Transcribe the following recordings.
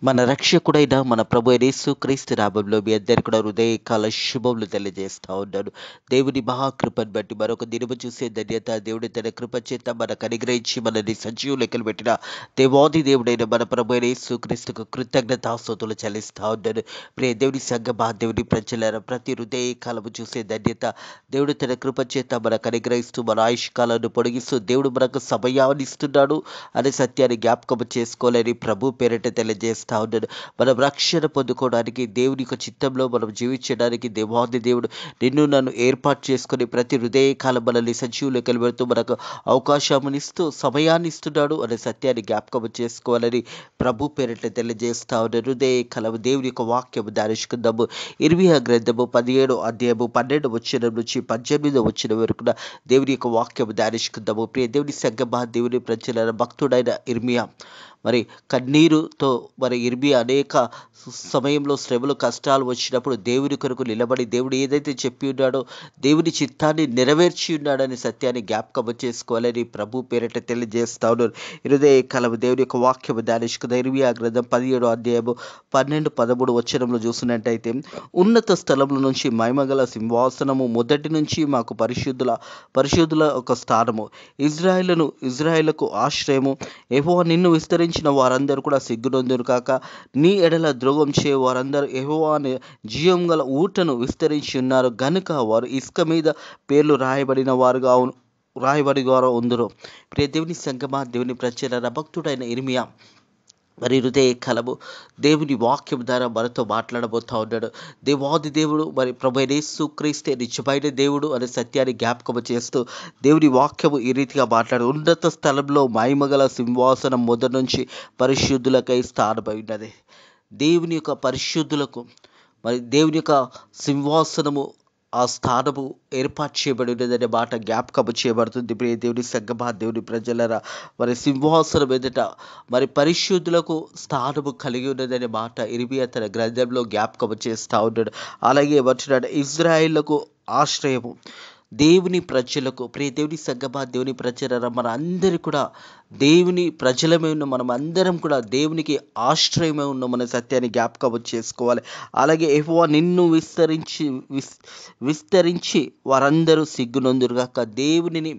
మన రక్షకుడైన మన ప్రభు అయిన యేసుక్రీస్తు నామములో మీ అందరికీ కూడా హృదయకాల శుభములు తెలియజేస్తా ఉన్నాను. దేవుని మహాకృపను బట్టి మరొక దినము చూసే ధన్యత దేవుడు తన కృప చేత మనకు అనుగ్రహించి మనల్ని సజీవ లెక్కలు పెట్టిన దేవాది దేవుడైన మన ప్రభు అయిన యేసుక్రీస్తుకు కృతజ్ఞతాస్తుతులు చెల్లిస్తా ఉన్నాను. ప్రియ దేవుని సంగమా, దేవుని ప్రజలారా, ప్రతి హృదయకాలము చూసే ధన్యత దేవుడు తన కృప చేత మనకు అనుగ్రహిస్తూ మన ఆయుష్కాలను పొడిగిస్తూ దేవుడు మనకు సమయాన్ని ఇస్తున్నాడు అనే సత్యాన్ని జ్ఞాపకం చేసుకోవాలని ప్రభు పేరిట తెలియజేస్తా ఉన్నాడు. మనం రక్షణ పొందుకోవడానికి దేవుని యొక్క చిత్తంలో మనం జీవించడానికి దేవాది దేవుడు నిన్ను నన్ను ఏర్పాటు చేసుకుని ప్రతి హృదయకాలం మనల్ని సజీవులు కలిపెడుతూ మనకు అవకాశం సమయాన్ని ఇస్తున్నాడు అనే సత్యాన్ని జ్ఞాపకం చేసుకోవాలని ప్రభు పేరిట తెలియజేస్తా ఉన్నాడు. హృదయకాలం దేవుని యొక్క వాక్యము ధ్యానించుకుందాము. ఇర్మియా గ్రంథము 17వ అధ్యాయము 12వ వచనం నుంచి 18వ వచనం వరకు దేవుని యొక్క వాక్యము ధ్యానించుకుందాము. ప్రియ దేవుని సంగమా, దేవుని ప్రజల భక్తుడైన ఇర్మియా మరి కన్నీరుతో ఇర్మియా అనేక సమయంలో శ్రమలు కష్టాలు వచ్చినప్పుడు దేవుని కొరకు నిలబడి దేవుడు ఏదైతే చెప్పి ఉన్నాడో దేవుని చిత్తాన్ని నెరవేర్చి ఉన్నాడని సత్యాన్ని జ్ఞాపకం చేసుకోవాలని ప్రభు పేరిట తెలియజేస్తా ఉన్నారు. హృదయ కలము దేవుని యొక్క వాక్యము ధ్యానించుకున్న ఇర్మియా గ్రంథం 17వ అధ్యాయము 12, 13 వచనంలో చూసినట్టయితే, ఉన్నత స్థలముల నుంచి మహిమగల సింహాసనము, మొదటి నుంచి మాకు పరిశుద్ధుల ఒక స్థానము, ఇజ్రాయేలుకు ఆశ్రయము, యెహోవా నిన్ను విస్తరించిన వారందరూ కూడా సిగ్గునొందురు కాక, నీ ఎడల ద్రోహం చే వారందరూ యెహోవా అనే జీవం గల ఊటను విస్తరించి ఉన్నారు గనుక వారు ఇసుక మీద పేర్లు రాయబడి వారు ఉందరు. ప్రియ దేవుని సంగమా, దేవుని ప్రజల భక్తుడైన ఇర్మియా హృదయ కలము దేవుని వాక్యం ద్వారా మనతో మాట్లాడబోతా ఉన్నాడు. దేవాది దేవుడు ప్రభు అయిన యేసుక్రీస్తే నిజమైన దేవుడు అనే సత్యాన్ని జ్ఞాపకం చేస్తూ దేవుని వాక్యము ఈ రీతిగా మాట్లాడు. ఉన్నత స్థలంలో మహిమగల సింహాసనం మొదటి నుంచి పరిశుద్ధులకై స్థానమై ఉన్నది. దేవుని యొక్క పరిశుద్ధులకు దేవుని యొక్క సింహాసనము, ఆ స్థానము ఏర్పాటు చేయబడి ఉన్నదనే మాట జ్ఞాపకము చేయబడుతుంది. ప్రియ దేవుని సంగమా, దేవుని ప్రజలరా, సింహాసనం ఎదుట పరిశుద్ధులకు స్థానము కలిగి ఉన్నదనే మాట ఇర్మియా తన గ్రంథంలో జ్ఞాపకము చేస్తూ ఉన్నాడు. అలాగే ఏమంటున్నాడు, ఇజ్రాయేలుకు ఆశ్రయము, దేవుని ప్రజలకు. ప్రియ దేవుని సంగమా, దేవుని ప్రజలరా, మన అందరి కూడా దేవుని ప్రజలమే ఉన్న మనం అందరం కూడా దేవునికి ఆశ్రయమే ఉన్నాం అనే సత్యాన్ని జ్ఞాపకం చేసుకోవాలి. అలాగే యెహోవా నిన్ను విస్తరించి వారందరూ సిగ్గునొందురుగాక, దేవునిని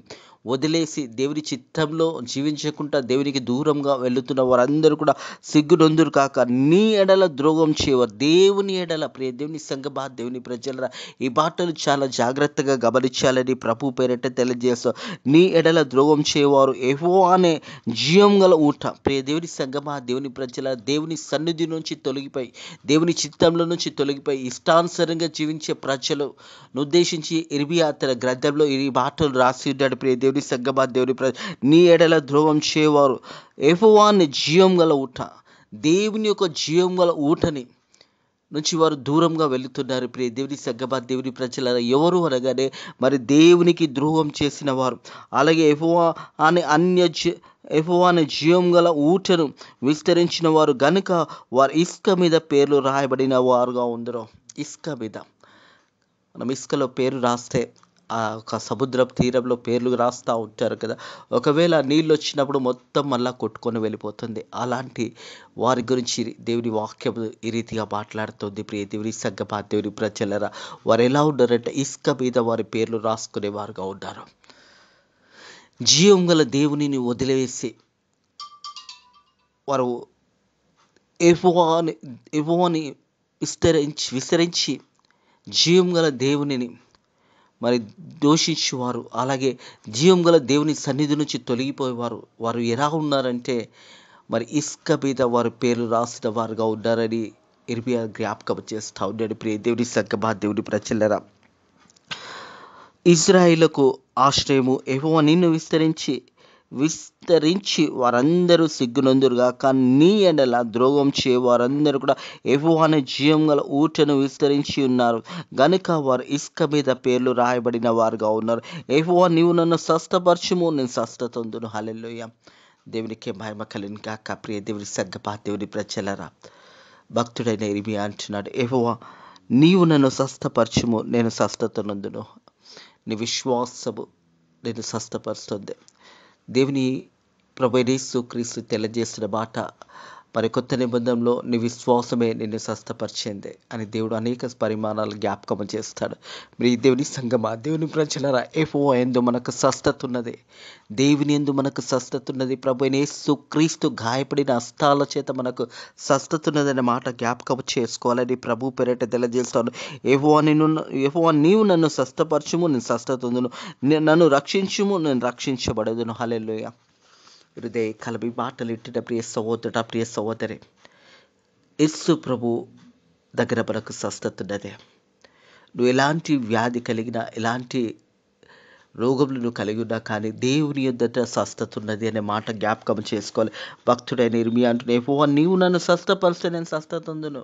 వదిలేసి దేవుని చిత్తంలో జీవించకుండా దేవునికి దూరంగా వెళుతున్న వారందరూ కూడా సిగ్గునొందురు కాక, నీ ఎడల ద్రోహం చేయవారు, దేవుని ఎడల. ప్రియ దేవుని సంగమా, దేవుని ప్రజలరా, ఈ మాటలు చాలా జాగ్రత్తగా గమనించాలని ప్రభు పేరిట తెలియజేస్తాం. నీ ఎడల ద్రోహం చేయవారు యెహోవా అనే జీవం గల ఊట. ప్రియ దేవుని సంగమా, దేవుని ప్రజల దేవుని సన్నిధి నుంచి తొలగిపోయి దేవుని చిత్తంలో నుంచి తొలగిపోయి ఇష్టానుసారంగా జీవించే ప్రజలు ఉద్దేశించి ఇర్మియా తన గ్రంథంలో ఈ మాటలు రాసి ఉన్నాడు. ప్రియ దేవుని సంగమా, దేవుని నీ ఎడల ద్రోహం చేయవారు యెహోవా అనే జీవం గల ఊట, దేవుని యొక్క జీవం గల ఊటని నుంచి వారు దూరంగా వెళుతున్నారు. ప్రియ దేవుని సంగమా, దేవుని ప్రజల ఎవరు అనగానే దేవునికి ద్రోహం చేసిన వారు. అలాగే యెహోవా అనే జీవం గల ఊటను విస్తరించిన వారు గనుక వారు ఇసుక మీద పేర్లు రాయబడిన వారుగా ఉందరు. ఇసుక మీద మనం ఇసుకలో పేరు రాస్తే ఆ ఒక సముద్రపు తీరంలో పేర్లు రాస్తూ ఉంటారు కదా, ఒకవేళ నీళ్ళు వచ్చినప్పుడు మొత్తం మళ్ళా కొట్టుకొని వెళ్ళిపోతుంది. అలాంటి వారి గురించి దేవుని వాక్యం ఈ రీతిగా మాట్లాడుతుంది. ప్రియ దేవుని సంగమా, దేవుని ప్రజలరా, వారు ఎలా ఉన్నారంటే ఇసుక మీద వారి పేర్లు రాసుకునే వారుగా ఉన్నారు. జీవం గల దేవునిని వదిలేసి వారు యెహోవాని విసరించి జీవం గల దేవునిని దూషించేవారు, అలాగే జీవం గల దేవుని సన్నిధి నుంచి తొలగిపోయేవారు. వారు ఎలా ఉన్నారంటే ఇసుక మీద వారి పేర్లు రాసిన వారుగా ఉన్నారని ఇర్మియా జ్ఞాపకం చేస్తూ ఉన్నాడు. ప్రియ దేవుని సంగమా, దేవుని ప్రజలరా, ఇజ్రాయేలుకు ఆశ్రయము, యెహోవా నిన్ను విస్తరించి వారందరూ సిగ్గునొందురుగాక, నీ ఎడల ద్రోహం చే వారందరూ కూడా యెహోవా అనే జీవం గల ఊటను విస్తరించి ఉన్నారు గనుక వారు ఇసుక మీద పేర్లు రాయబడిన వారుగా ఉన్నారు. యెహోవా నీవు నన్ను స్వస్థపరచుము, నేను స్వస్థతొందును. హల్లెలూయా. దేవునికి మహిమ కలుగును గాక. ప్రియ దేవుని సంగమా, దేవుని ప్రజలరా, భక్తుడైన ఇర్మియా అంటున్నాడు, యెహోవా నీవు నన్ను స్వస్థపరచుము, నేను స్వస్థతొందును. నీ విశ్వాసము నేను స్వస్థపరుస్తుంది. దేవుని ప్రభు యేసుక్రీస్తు తెలియజేసిన మాట మరి కొత్త నిబంధనలో నీ విశ్వాసమే నిన్ను స్వస్థపరిచింది అని దేవుడు అనేక పరిమాణాలు జ్ఞాపకం చేస్తాడు. మరి దేవుని సంగమా, దేవుని ప్రజలరా, యెహోవా యందు మనకు స్వస్థత ఉన్నది. దేవుని యందు మనకు స్వస్థత ఉన్నది. ప్రభువైన యేసుక్రీస్తు గాయపడిన హస్తాల చేత మనకు స్వస్థత ఉన్నదనే మాట జ్ఞాపకం చేసుకోవాలని ప్రభు పేరిట తెలియజేస్తాను. యెహోవా నీవు నన్ను స్వస్థపరచుము, నేను స్వస్థత పొందును. నన్ను రక్షించుము, నేను రక్షించబడదును. హల్లెలూయా. హృదయ కలవి మాటలు ఇట్టిన ప్రియ సహోదరుడా, ప్రియ సహోదరి, యేసు ప్రభు దగ్గర మనకు స్వస్థత ఉన్నది. నువ్వు ఎలాంటి వ్యాధి కలిగినా, ఎలాంటి రోగములు నువ్వు కలిగి ఉన్నా కానీ దేవుని యొద్దట స్వస్థత ఉన్నది అనే మాట జ్ఞాపకం చేసుకోవాలి. భక్తుడైన ఇర్మియా అంటున్నా, యెహోవా నీవు నన్ను స్వస్థపరిస్తే నేను స్వస్థత పొందును.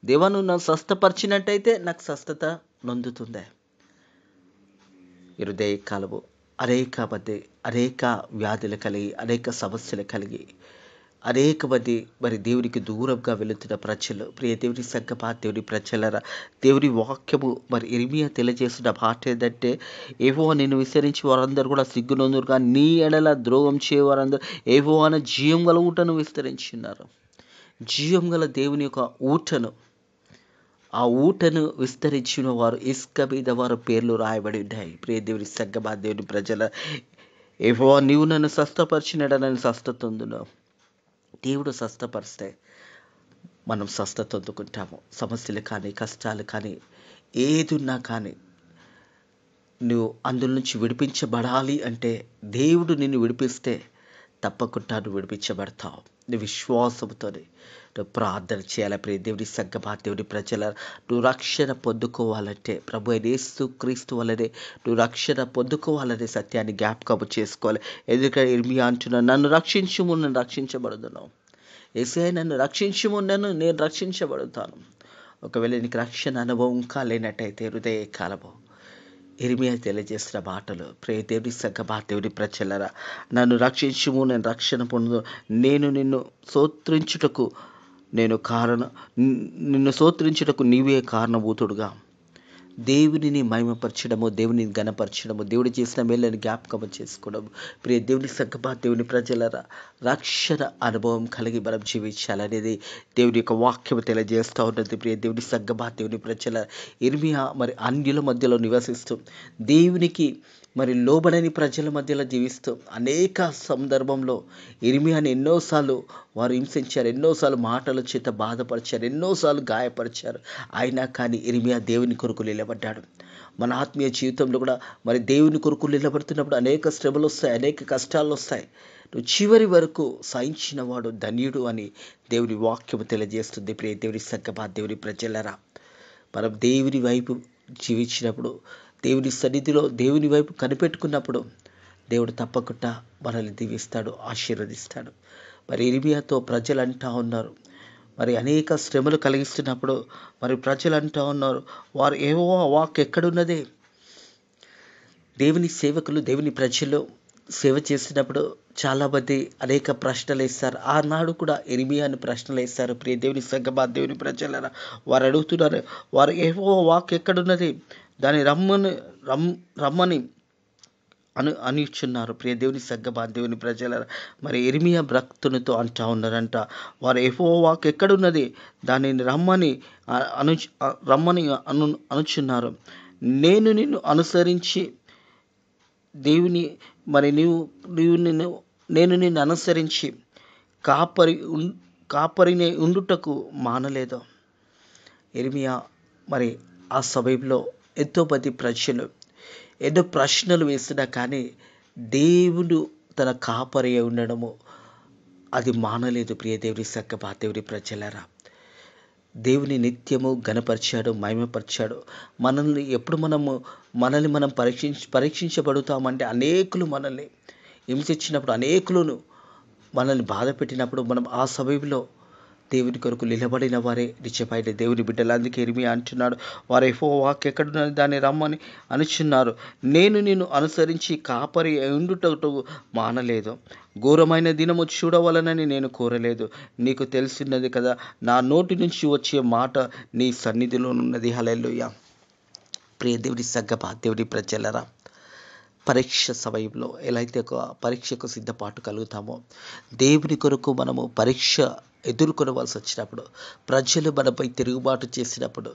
దేవా నువ్వు నన్ను స్వస్థపరిచినట్టయితే నాకు స్వస్థత నొందుతుంది. హృదయ కాలము అనేక వ్యాధులు కలిగి, అనేక సమస్యలు కలిగి, అనేక మంది మరి దేవునికి దూరంగా వెళుతున్న ప్రజలు, ప్రియ దేవుని సంగమా, దేవుని ప్రజలరా, దేవుని వాక్యము మరి ఇర్మియా తెలియజేస్తున్న మాట ఏంటంటే, యెహోవా నిన్ను విసరించి వారందరూ కూడా సిగ్గునొందురుగా, నీ ఎడల ద్రోహం చేయవారందరూ యెహోవాను జీవం గల ఊటను విస్తరించున్నారు. జీవం గల దేవుని యొక్క ఊటను, ఆ ఊటను విస్తరించిన వారు ఇసుక మీద వారి పేర్లు రాయబడి ఉన్నాయి. ప్రియ దేవుని సంగమా, దేవుని ప్రజల, యెహోవా నీవు నన్ను స్వస్థపరిచినడ నన్ను స్వస్థత పొందును. దేవుడు స్వస్థపరిస్తే మనం స్వస్థత పొందుకుంటాము. సమస్యలు కానీ, కష్టాలు కానీ, ఏది ఉన్నా కానీ నువ్వు అందులో నుంచి విడిపించబడాలి అంటే దేవుడు నిన్ను విడిపిస్తే తప్పకుండా నువ్వు విడిపించబడతావు. నువ్వు విశ్వాసంతోనే నువ్వు ప్రార్థన చేయాలి. ప్రియ దేవుని సంగమా, దేవుని ప్రజల, నువ్వు రక్షణ పొందుకోవాలంటే ప్రభు అయిన యేసుక్రీస్తు వల్లనే నువ్వు రక్షణ పొందుకోవాలనే సత్యాన్ని జ్ఞాపకం చేసుకోవాలి. ఎందుకంటే ఇర్మియా అంటున్నాను, నన్ను రక్షించుము, నన్ను రక్షించబడదును. యేసయ్య నన్ను రక్షించుము, నేను రక్షించబడతాను. ఒకవేళ నీకు రక్షణ అనుభవం కాలేనట్టయితే హృదయ కాలము ఇర్మియా తెలియజేసిన మాటలు, ప్రియ దేవుని సంగమా, దేవుని ప్రజలరా, నన్ను రక్షించుము, నేను రక్షణ పొందు, నిన్ను స్తోత్రించుటకు నిన్ను స్తోత్రించుటకు నీవే కారణభూతుడుగా. దేవునిని మహిమపరచడము, దేవుని ఘనపరచడము, దేవుడు చేసిన మేళ్ళని జ్ఞాపకం చేసుకోవడము. ప్రియ దేవుని సంగమా, దేవుని ప్రజలరా, రక్షణ అనుభవం కలిగి మనం జీవించాలనేది దేవుని యొక్క వాక్యం తెలియజేస్తూ ఉన్నది. ప్రియ దేవుని సంగమా, దేవుని ప్రజల, ఇర్మియా మరి అన్యుల మధ్యలో నివసిస్తూ దేవునికి మరి లోబడని ప్రజల మధ్యలో జీవిస్తూ అనేక సందర్భంలో ఇర్మియాని ఎన్నోసార్లు వారు హింసించారు, ఎన్నోసార్లు మాటల చేత బాధపరిచారు, ఎన్నోసార్లు గాయపరిచారు. అయినా కానీ ఇర్మియా దేవుని కొరకు నిలబడ్డాడు. మన ఆత్మీయ జీవితంలో కూడా మరి దేవుని కొరకు నిలబడుతున్నప్పుడు అనేక శ్రమలు వస్తాయి, అనేక కష్టాలు వస్తాయి. నువ్వు చివరి వరకు సహించిన వాడు ధన్యుడు అని దేవుని వాక్యం తెలియజేస్తుంది. ప్రియ దేవుని సంగమా, దేవుని ప్రజలరా, మనం దేవుని వైపు జీవించినప్పుడు, దేవుని సన్నిధిలో దేవుని వైపు కనిపెట్టుకున్నప్పుడు దేవుడు తప్పకుండా మనల్ని దీవిస్తాడు, ఆశీర్వదిస్తాడు. మరి ఇర్మియాతో ప్రజలు అంటూ ఉన్నారు, మరి అనేక శ్రమలు కలిగిస్తున్నప్పుడు మరి ప్రజలు అంటూ ఉన్నారు, వారు యెహోవా వాక్ ఎక్కడున్నది? దేవుని సేవకులు, దేవుని ప్రజలు సేవ చేసినప్పుడు చాలామంది అనేక ప్రశ్నలు వేస్తారు. ఆనాడు కూడా ఇర్మియాను ప్రశ్నలు వేస్తారు. ప్రియ దేవుని సంగమా, దేవుని ప్రజలరా, వారు అడుగుతున్నారు, వారు యెహోవా వాక్ ఎక్కడున్నది? దాన్ని రమ్మని అనిచున్నారు. ప్రియ దేవుని సంగమా, దేవుని ప్రజలరా, మరి ఇర్మియా భక్తునితో అంటా ఉన్నారంట, వారు యెహోవా వాక్ ఎక్కడున్నది? దానిని రమ్మని అనుచున్నారు. నేను నిన్ను అనుసరించి దేవుని మరి నేను నిన్ను అనుసరించి కాపరిని ఉండుటకు మానలేదు. ఇర్మియా మరి ఆ సమయంలో ఎంతోమంది ప్రజలు ఎన్నో ప్రశ్నలు వేసినా కానీ దేవుడు తన కాపరి ఉండడము అది మానలేదు. ప్రియ దేవుని సంగమా, దేవుని ప్రజలరా, దేవుని నిత్యము ఘనపరిచాడు, మహిమపరిచాడు. ఎప్పుడు మనల్ని మనం పరీక్షించబడుతామంటే అనేకులు మనల్ని హింసించినప్పుడు, అనేకులను మనల్ని బాధ పెట్టినప్పుడు మనం ఆ సమయంలో దేవుని కొరకు నిలబడిన వారే నిజమైన దేవుని బిడ్డలు. అందుకే ఇర్మియా అంటున్నాడు, వారు యెహోవా వాక్ ఎక్కడున్నది? దాన్ని రమ్మని అనుచున్నారు. నేను నిన్ను అనుసరించి కాపరి ఉండుటకు మానలేదు, ఘోరమైన దినము చూడవలనని నేను కోరలేదు. నీకు తెలిసినది కదా, నా నోటి నుంచి వచ్చే మాట నీ సన్నిధిలోనున్నది. హల్లెలూయా. ప్రియ దేవుని సంగమా, దేవుని ప్రజలరా, పరీక్ష సమయంలో ఎలా అయితే ఒక పరీక్షకు సిద్ధపాటు కలుగుతామో దేవుని కొరకు మనము పరీక్ష ఎదుర్కొనవలసి వచ్చినప్పుడు, ప్రజలు మనపై తిరుగుబాటు చేసినప్పుడు,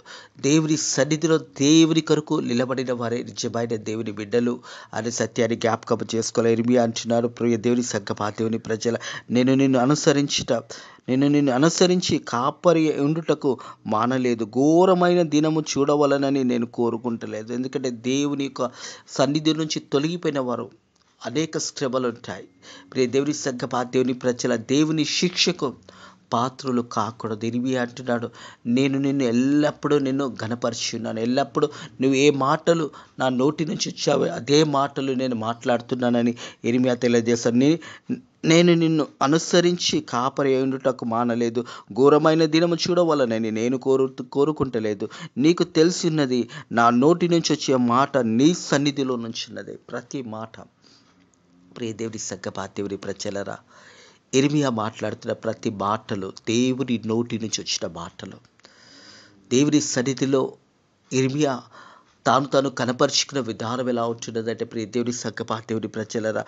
దేవుని సన్నిధిలో దేవుని కొరకు నిలబడిన వారే నిజమైన దేవుని బిడ్డలు అనే సత్యాన్ని జ్ఞాపకం చేసుకోవాలి. ఇర్మియా అంటున్నాడు, ప్రియ దేవుని సంగమా, దేవుని ప్రజల, నేను నిన్ను అనుసరించి కాపరి ఉండుటకు మానలేదు, ఘోరమైన దినము చూడవలనని నేను కోరుకుంటలేదు. ఎందుకంటే దేవుని యొక్క సన్నిధి నుంచి తొలగిపోయిన వారు అనేక శ్రమలు ఉంటాయి. ప్రియ దేవుని సంగమా, దేవుని ప్రజల, దేవుని శిక్షకు పాత్రులు కాకూడదు. ఇర్మియా అంటున్నాడు, నేను ఎల్లప్పుడూ నిన్ను ఘనపరిచున్నాను. ఎల్లప్పుడూ నువ్వు ఏ మాటలు నా నోటి నుంచి వచ్చావో అదే మాటలు నేను మాట్లాడుతున్నానని ఇర్మియా తెలియజేశాను. నేను నిన్ను అనుసరించి కాపరి ఉండుటకు మానలేదు, ఘోరమైన దినము చూడవలనని నేను కోరుకుంటలేదు. నీకు తెలిసినది, నా నోటి నుంచి వచ్చే మాట నీ సన్నిధిలో నుంచున్నది. ప్రతి మాట ప్రియ దేవుని సంగమా, దేవుని ప్రజలరా, ఇర్మియా మాట్లాడుతున్న ప్రతి మాటలు దేవుని నోటి నుంచి వచ్చిన మాటలు. దేవుని సన్నిధిలో ఇర్మియా తాను కనపరుచుకున్న విధానం ఎలా ఉంటున్నదంటే, ప్రియ దేవుని సంగమా, దేవుని ప్రజలరా,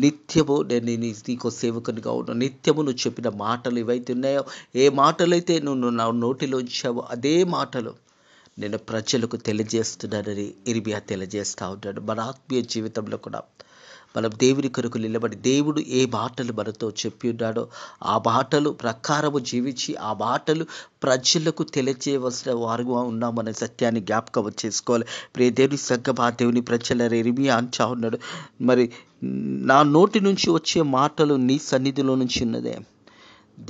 నిత్యము నేను నీకు సేవకునిగా ఉన్నాను. నిత్యము నువ్వు చెప్పిన మాటలు ఏవైతే ఉన్నాయో, ఏ మాటలైతే నువ్వు నా నోటిలో ఉంచావో అదే మాటలు నేను ప్రజలకు తెలియజేస్తున్నానని ఇర్మియా తెలియజేస్తూ ఉంటాడు. మన ఆత్మీయ జీవితంలో కూడా మనం దేవుని కొరకు నిలబడి, దేవుడు ఏ మాటలు మనతో చెప్పి ఉన్నాడో ఆ మాటలు ప్రకారము జీవించి, ఆ మాటలు ప్రజలకు తెలియజేయవలసిన వారుగా ఉన్నామనే సత్యాన్ని జ్ఞాపకం చేసుకోవాలి. ప్రియ దేవుని సంగమా, దేవుని ప్రజల, ఇర్మియా అంటా ఉన్నాడు, మరి నా నోటి నుంచి వచ్చే మాటలు నీ సన్నిధిలో నుంచి ఉన్నదే.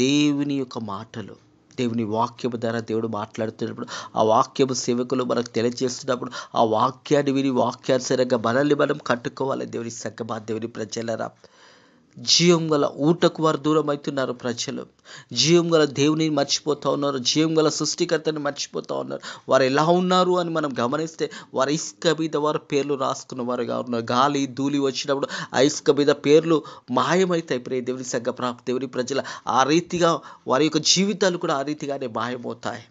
దేవుని యొక్క మాటలు, దేవుని వాక్యము ద్వారా దేవుడు మాట్లాడుతున్నప్పుడు, ఆ వాక్యము సేవకులు మనకు తెలియజేస్తున్నప్పుడు, ఆ వాక్యాన్ని విని వాక్యానుసారంగా మనల్ని మనం కట్టుకోవాలి. దేవుని సంగమా, దేవుని ప్రజలరా, జీవం గల ఊటకు వారు దూరం అవుతున్నారు. ప్రజలు జీవం గల దేవుని మర్చిపోతూ ఉన్నారు, జీవం గల సృష్టికర్తని మర్చిపోతూ ఉన్నారు. వారు ఎలా ఉన్నారు అని మనం గమనిస్తే, వారి ఇసుక మీద వారు పేర్లు రాసుకున్న వారుగా ఉన్నారు. గాలి ధూళి వచ్చినప్పుడు ఆ ఇసుక మీద పేర్లు మాయమవుతాయి. ప్రియ దేవుని సంగమా, దేవుని ప్రజల, ఆ రీతిగా వారి యొక్క జీవితాలు కూడా ఆ రీతిగానే మాయమవుతాయి.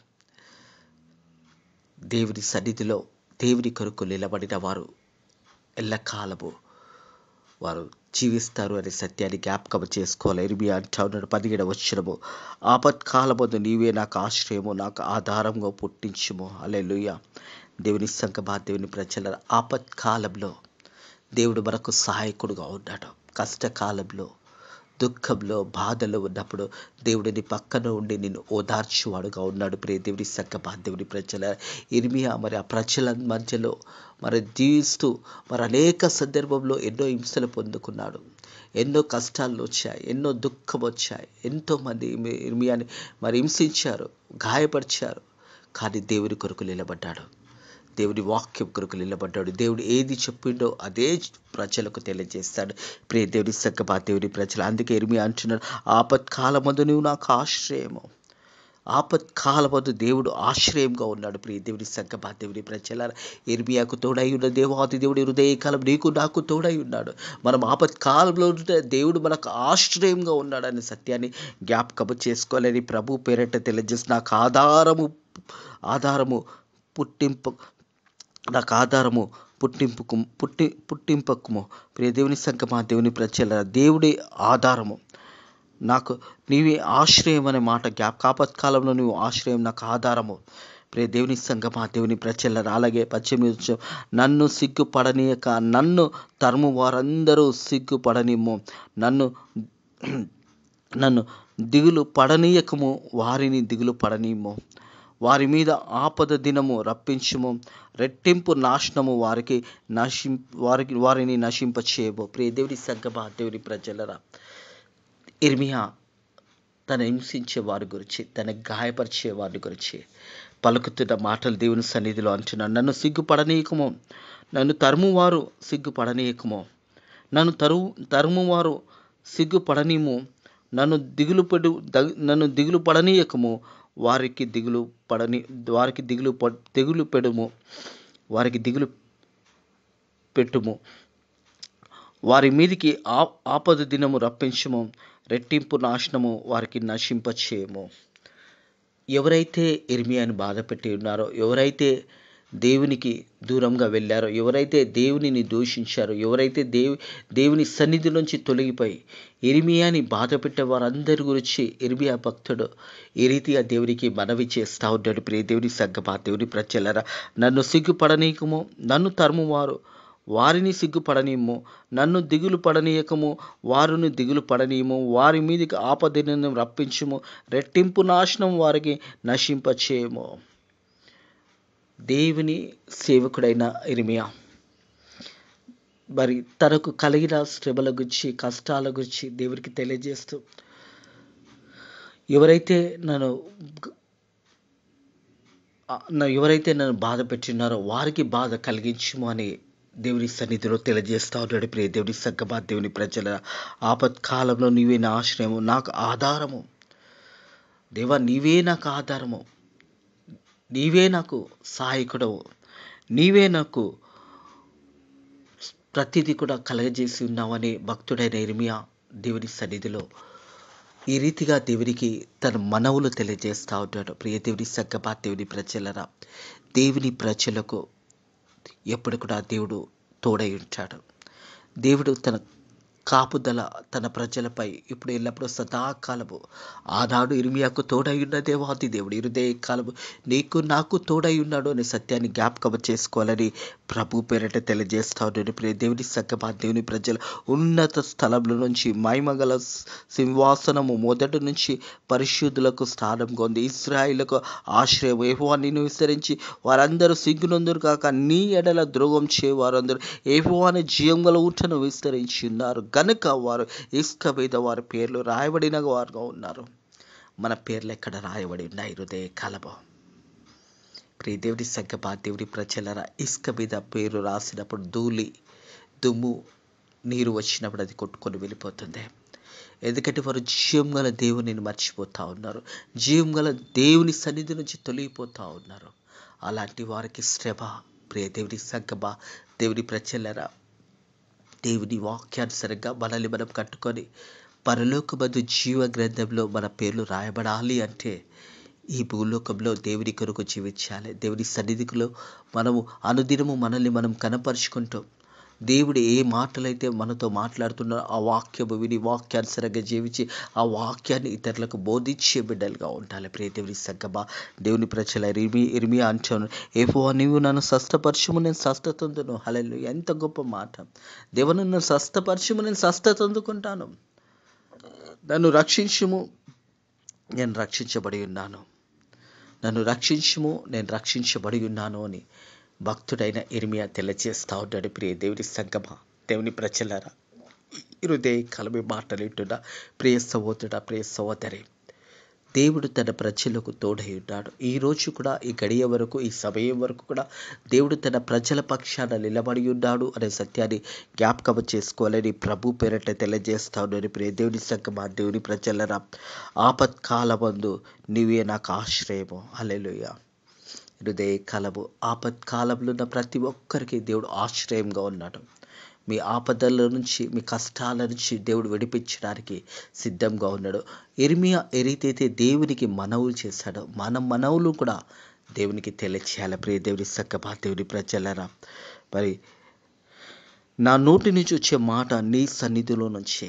దేవుని సన్నిధిలో దేవుని కొరకు నిలబడిన వారు ఎల్లకాలము వారు జీవిస్తారు అనే సత్యాన్ని జ్ఞాపకం చేసుకోవాలి. ఇర్మియా అంటా ఉన్నాడు, 17వ వచనము, ఆపత్కాలమందు నీవే నాకు ఆశ్రయము, నాకు ఆధారంగా పుట్టించుము. హల్లెలూయా. దేవుని సంగమా, దేవుని ప్రజల, ఆపత్కాలంలో దేవుడు మనకు సహాయకుడుగా ఉన్నాడు. కష్టకాలంలో, దుఃఖంలో, బాధలో ఉన్నప్పుడు దేవుడు నీ పక్కన ఉండి నిన్ను ఓదార్చువాడుగా ఉన్నాడు. ప్రియ దేవుని సంగమా, దేవుని ప్రజల, ఇర్మియా మరి ఆ ప్రజల మధ్యలో మరి జీవిస్తూ మరి అనేక సందర్భంలో ఎన్నో హింసలు పొందుకున్నాడు. ఎన్నో కష్టాలు వచ్చాయి, ఎన్నో దుఃఖం వచ్చాయి. ఎంతోమంది ఇర్మియాని మరి హింసించారు, గాయపరిచారు. కానీ దేవుని కొరకు నిలబడ్డాడు, దేవుని వాక్యం కొరకు నిలబడ్డాడు. దేవుడు ఏది చెప్పిండో అదే ప్రజలకు తెలియజేస్తాడు. ప్రియ దేవుని సంగమా, దేవుని ప్రజలు, అందుకే ఇర్మియా అంటున్నాడు, ఆపత్కాలమందు నువ్వు నాకు ఆశ్రయము. ఆపత్కాలమందు దేవుడు ఆశ్రయంగా ఉన్నాడు. ప్రియ దేవుని సంగమా, దేవుని ప్రజల, ఇర్మియాకు తోడై ఉన్న దేవాది దేవుడి హృదయకాలం నీకు నాకు తోడై ఉన్నాడు. మనం ఆపత్కాలంలో ఉంటే దేవుడు మనకు ఆశ్రయంగా ఉన్నాడు అనే సత్యాన్ని జ్ఞాపకము చేసుకోవాలని ప్రభు పేరట తెలియజేసి, నాకు ఆధారము పుట్టింపు నాకు ఆధారము పుట్టింపకుము. ప్రియ దేవుని సంగమా, దేవుని ప్రజల, దేవుడే ఆధారము, నాకు నీవే ఆశ్రయం అనే మాట ఆపత్కాలంలో నువ్వు ఆశ్రయం, నాకు ఆధారము. ప్రియ దేవుని సంగమా, దేవుని ప్రజల, అలాగే 18 నన్ను సిగ్గుపడనీయక నన్ను తరుము వారందరూ సిగ్గుపడనిమ్ము, నన్ను దిగులు పడనీయకము, వారిని దిగులు పడనీయము. వారి మీద ఆపద దినము రప్పించుము, రెట్టింపు నాశనము వారిని నశింపచేయము. ప్రియ దేవుని సంగమా, దేవుని ప్రజలరా, ఇర్మియా తన హింసించే వారి గురించి, తన గాయపరిచే వారి గురించి పలుకుతున్న మాటలు దేవుని సన్నిధిలో అంటున్నాడు. నన్ను సిగ్గుపడనీయకము, నన్ను తరుమువారు సిగ్గుపడనీయకము, నన్ను తరుమువారు సిగ్గుపడనీయము, నన్ను దిగులు పడనీయకము, వారికి దిగులు పెట్టుము, వారి మీదికి ఆపద దినము రప్పించుము, రెట్టింపు నాశనము వారికి నశింపచేయము. ఎవరైతే ఇర్మియాను బాధ పెట్టి ఉన్నారో, ఎవరైతే దేవునికి దూరంగా వెళ్ళారో, ఎవరైతే దేవునిని దూషించారో, ఎవరైతే దేవుని సన్నిధి నుంచి తొలగిపోయి ఇర్మియాని బాధ పెట్టే వారందరి గురించి ఇర్మియా భక్తుడు ఈ రీతిగా దేవునికి మనవి చేస్తా ఉన్నాడు. ప్రియ దేవుని సంగమా, దేవుని ప్రజలారా, నన్ను సిగ్గుపడనీయకము, నన్ను తరుమువారు వారిని సిగ్గుపడనీయము, నన్ను దిగులు పడనీయకము, వారిని దిగులు పడనీయము, వారి మీదకి ఆపదను రప్పించుము, రెట్టింపు నాశనం వారికి నశింపచేయము. దేవుని సేవకుడైన ఇర్మియా మరి తనకు కలిగిన శ్రమల గురించి, కష్టాల గురించి దేవునికి తెలియజేస్తూ, ఎవరైతే నన్ను బాధ పెట్టినారో వారికి బాధ కలిగించుము అని దేవుని సన్నిధిలో తెలియజేస్తా ఉన్నాడు. ప్రియ దేవుని సంగమా, దేవుని ప్రజల ఆపత్కాలంలో నీవే నా ఆశ్రయము, నాకు ఆధారము. దేవా, నీవే నాకు ఆధారము, నీవే నాకు సహాయకుడవు, నీవే నాకు ప్రతిదీ కూడా కలగజేసి ఉన్నావని భక్తుడైన ఇర్మియా దేవుని సన్నిధిలో ఈ రీతిగా దేవునికి తన మనవులు తెలియజేస్తూ ఉంటాడు. ప్రియ దేవుని సంగమా, దేవుని ప్రజలరా, దేవుని ప్రజలకు ఎప్పుడు కూడా దేవుడు తోడై ఉంటాడు. దేవుడు తన కాపుదల తన ప్రజలపై ఇప్పుడు ఎల్లప్పుడూ సదాకాలము, ఆనాడు ఇర్మియాకు తోడై ఉన్న దేవాది దేవుడు ఇరుదే కాలము నీకు నాకు తోడై ఉన్నాడు అనే సత్యాన్ని జ్ఞాపకం చేసుకోవాలని ప్రభు పేరిట తెలియజేస్తా ఉన్నాడు. ప్రియ దేవుని సంగమా, దేవుని ప్రజల ఉన్నత స్థలంలో నుంచి మహిమగల సింహాసనము మొదటి నుంచి పరిశుద్ధులకు స్థానంగా ఉంది. ఇశ్రాయేలుకు ఆశ్రయం. యెహోవా నిన్ను విస్తరించి వారందరూ సిగ్గునందురు కాక నీ ఎడల ద్రోహం చే వారందరూ యెహోవాని జీవంగల ఊటను విస్తరించి ఉన్నారు గనుక వారు ఇసుక మీద వారి పేర్లు రాయబడిన వారుగా ఉన్నారు. మన పేర్లు ఎక్కడ రాయబడి ఉన్నాయి? హృదయ కలబ. ప్రియ దేవుని సంగమా, దేవుని ప్రజలరా, ఇసుక మీద పేరు రాసినప్పుడు ధూళి, దుమ్ము, నీరు వచ్చినప్పుడు అది కొట్టుకొని వెళ్ళిపోతుంది. ఎందుకంటే వారు జీవం గల దేవునిని మర్చిపోతూ ఉన్నారు, జీవం గల దేవుని సన్నిధి నుంచి తొలగిపోతూ ఉన్నారు. అలాంటి వారికి శ్రమ. ప్రియ దేవుని సంగమా, దేవుని ప్రజలరా, దేవుని వాక్యానుసారంగా మనల్ని మనం కట్టుకొని పరలోకమందు జీవ గ్రంథంలో మన పేర్లు రాయబడాలి అంటే ఈ భూలోకంలో దేవుని కొరకు జీవించాలి. దేవుని సన్నిధిలో మనము అనుదినము మనల్ని మనం కనపరుచుకుంటాం. దేవుడు ఏ మాటలైతే మనతో మాట్లాడుతున్నారో ఆ వాక్యము విని వాక్యానుసారంగా జీవించి ఆ వాక్యాన్ని ఇతరులకు బోధించే బిడ్డలుగా ఉండాలి. ప్రియ దేవుని సంగమా, దేవుని ప్రజల ఇర్మియా అంటాను, యెహోవా నీవు నన్ను స్వస్థపరచుము, నేను స్వస్థత పొందును. హల్లెలూయా. ఎంత గొప్ప మాట! దేవుని నన్ను స్వస్థపరచుము, నేను స్వస్థత పొందుకుంటాను. నన్ను రక్షించుము, నేను రక్షించబడి ఉన్నాను. నన్ను రక్షించుము, నేను రక్షించబడి ఉన్నాను అని భక్తుడైన ఇర్మియా తెలియజేస్తా ఉన్నాడు. ప్రియ దేవుని సంగమా, దేవుని ప్రజలారా, హృదయ కలమి మాటలు వింటున్న ప్రియ సహోదరుడా, ప్రియ సహోదరి, దేవుడు తన ప్రజలకు తోడై ఉన్నాడు. ఈ రోజు కూడా, ఈ గడియ వరకు, ఈ సమయం వరకు కూడా దేవుడు తన ప్రజల పక్షాన నిలబడి ఉన్నాడు అనే సత్యాన్ని జ్ఞాపకం చేసుకోవాలని ప్రభు పేరట తెలియజేస్తా ఉన్నాడు. ప్రియ దేవుని సంగమా, దేవుని ప్రజలరా, ఆపత్కాలమందు నీవే నాకు ఆశ్రయము. హల్లెలూయా. హృదయ కలము. ఆపత్కాలంలో ఉన్న ప్రతి ఒక్కరికి దేవుడు ఆశ్రయంగా ఉన్నాడు. మీ ఆపదల నుంచి, మీ కష్టాల నుంచి దేవుడు విడిపించడానికి సిద్ధంగా ఉన్నాడు. ఇర్మియా ఏ రీతైతే దేవునికి మనవులు చేశాడో మన మనవులు కూడా దేవునికి తెలియచేయాలి. ప్రియ దేవుని సంగమా, దేవుని ప్రజలరా, మరి నా నోటి నుంచి వచ్చే మాట నీ సన్నిధిలో నుంచి,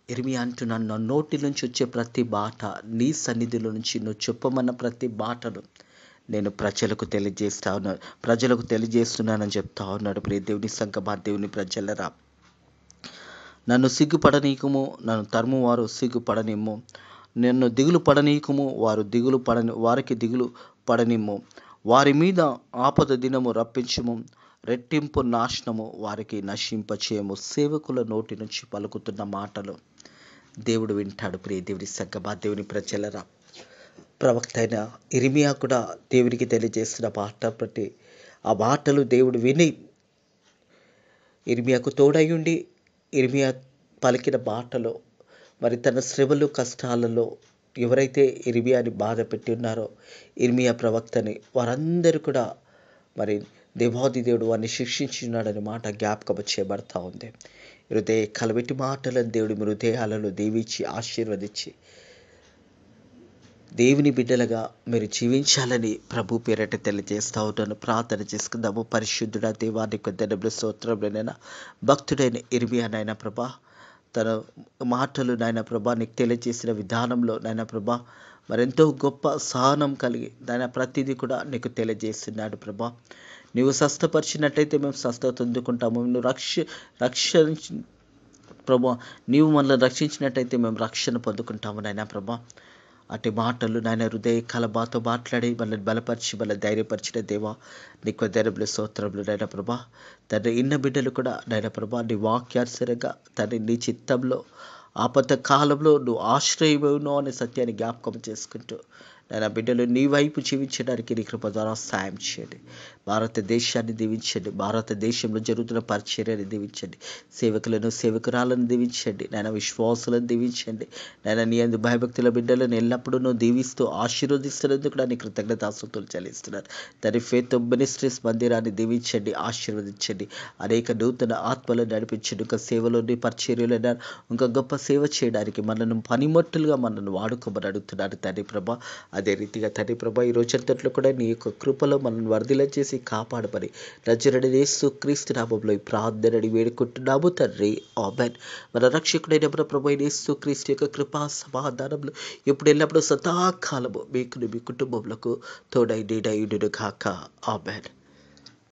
ఇర్మియా అంటున్నాను, నా నోటి నుంచి వచ్చే ప్రతి మాట నీ సన్నిధిలో నుంచి, నువ్వు చెప్పమన్న ప్రతి మాటను నేను ప్రజలకు తెలియజేస్తున్నానని చెప్తా ఉన్నాడు. ప్రియ దేవుని సంగమా, దేవుని ప్రజలరా, నన్ను సిగ్గుపడనీయకము, నన్ను తరుమువారు సిగ్గుపడనిమ్ము, నన్ను దిగులు పడనీయకము, వారికి దిగులు పడనిమ్ము, వారి మీద ఆపద దినము రప్పించుము, రెట్టింపు నాశనము వారికి నశింపచేయము. సేవకుల నోటి నుంచి పలుకుతున్న మాటలు దేవుడు వింటాడు. ప్రియ దేవుని సంగమా, దేవుని ప్రజలరా, ప్రవక్త అయిన ఇర్మియా కూడా దేవునికి తెలియజేస్తున్న మాట బట్టి ఆ మాటలు దేవుడు విని ఇర్మియాకు తోడై ఉండి ఇర్మియా పలికిన మాటలో మరి తన శ్రమలు కష్టాలలో ఎవరైతే ఇర్మియాని బాధ పెట్టి ఉన్నారో ఇర్మియా ప్రవక్తని వారందరూ కూడా మరి దేవాది దేవుడు వారిని శిక్షించున్నాడనే మాట జ్ఞాపకం చేయబడతా ఉంది. హృదయ కలబెట్టి మాటలను దేవుడి హృదయాలను దీవించి ఆశీర్వదించి దేవుని బిడ్డలుగా మీరు జీవించాలని ప్రభు పేరట తెలియజేస్తా ఉంటాను. ప్రార్థన చేసుకుందాము. పరిశుద్ధుడ దేవానికి వందనములు, స్తోత్రములు. భక్తుడైన ఇర్మియా నాయన ప్రభా, తన మాటలు నాయన ప్రభా నీకు తెలియజేసిన విధానంలో నాయన ప్రభా మరెంతో గొప్ప సహనం కలిగి దాని ప్రతిదీ కూడా నీకు తెలియజేస్తున్నాడు ప్రభా. నీవు స్వస్థపరిచినట్టయితే మేము స్వస్థత పొందుకుంటాము. నువ్వు రక్షణ ప్రభా, నీవు మనల్ని రక్షించినట్టయితే మేము రక్షణ పొందుకుంటాము నాయన ప్రభా. అటు మాటలు నాయన హృదయ కలబాతో మాట్లాడి మనల్ని బలపరిచి మనల్ని ధైర్యపరిచిన దేవా నీకు ధైర్యములు, స్తోత్రములు నాయన ప్రభా. తండ్రి ఇన్న బిడ్డలు కూడా నాయన ప్రభా నీ వాక్యానుసరంగా తండ్రి నీ చిత్తంలో ఆపద కాలంలో నువ్వు ఆశ్రయమును అనే సత్యాన్ని జ్ఞాపకం చేసుకుంటూ నాయన బిడ్డలు నీ వైపు జీవించడానికి నీ కృప ద్వారా సాయం చేయండి. భారతదేశాన్ని దీవించండి. భారతదేశంలో జరుగుతున్న పరిచర్యని దీవించండి. సేవకులను, సేవకురాలను దీవించండి. నాయన విశ్వాసులను దీవించండి. నాయన నీ అందు భయభక్తుల బిడ్డలను ఎల్లప్పుడూ నువ్వు దీవిస్తూ ఆశీర్వదిస్తున్నందుకు నా నీ కృతజ్ఞతాస్తుతులు చెల్లిస్తున్నాను. దాని ఫేత్ మినిస్ట్రీస్ మందిరాన్ని దీవించండి, ఆశీర్వదించండి. అనేక నూతన ఆత్మలను నడిపించండి. ఇంకా సేవలోని పరిచర్యలు ఇంకా గొప్ప సేవ చేయడానికి మనల్ని పనిమట్టులుగా మనల్ని వాడుకోమని అడుగుతున్నాను తండ్రి ప్రభా. అదే రీతిగా తండ్రి ప్రభా ఈ రోజంతట్లో కూడా నీ యొక్క కృపలో మనల్ని వర్ధిల చేసి కాపాడమని నజరుడైన యేసు క్రీస్తు నామములో ఈ ప్రార్థనని వేడుకుంటున్నాము తండ్రి. ఆమేన్. మన రక్షకుడైన మన ప్రభువైన యేసు క్రీస్తు యొక్క కృపా సమాధానములు ఎప్పుడు ఎల్లప్పుడూ సదాకాలము మీకు మీ కుటుంబములకు తోడై నీడై ఉండును గాక. ఆమేన్.